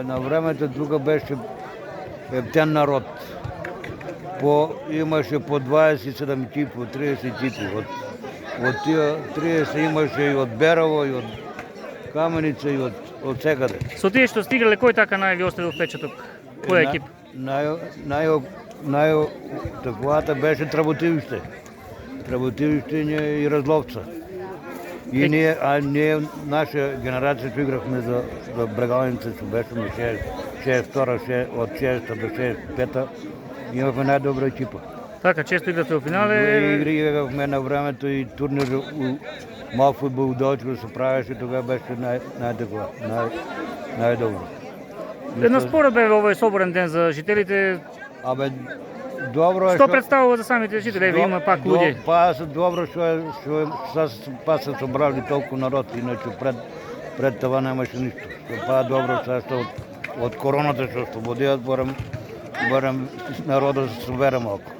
На времето тук беше ептен народ. Имаше по 27 екипи, по 30 екипи. От тия 30 имаше и от Берово, и от Каменица, и от всекъде. Со тие што стигале, кој така најви оставил впечаток? Која екип? Таковата беше Тработивище. Тработивище и Разловца. И ние, наша генерация, че играхме за Брегалница, че беше на 62-а, от 6-та до 65-та, имахме най-добра екипа. Така, често играте во финале. Играхме на времето и турнир мал футбол дочко се правеше, тогава беше най-добро. Една според бе овој соборен ден за жителите. Добро е. Што представува за самите жители? Има пак луѓе. Добро што се собрали толку народ, иначе пред това немаше ништо. Добро што од короната што ослободиат, барем народот да се собере малку.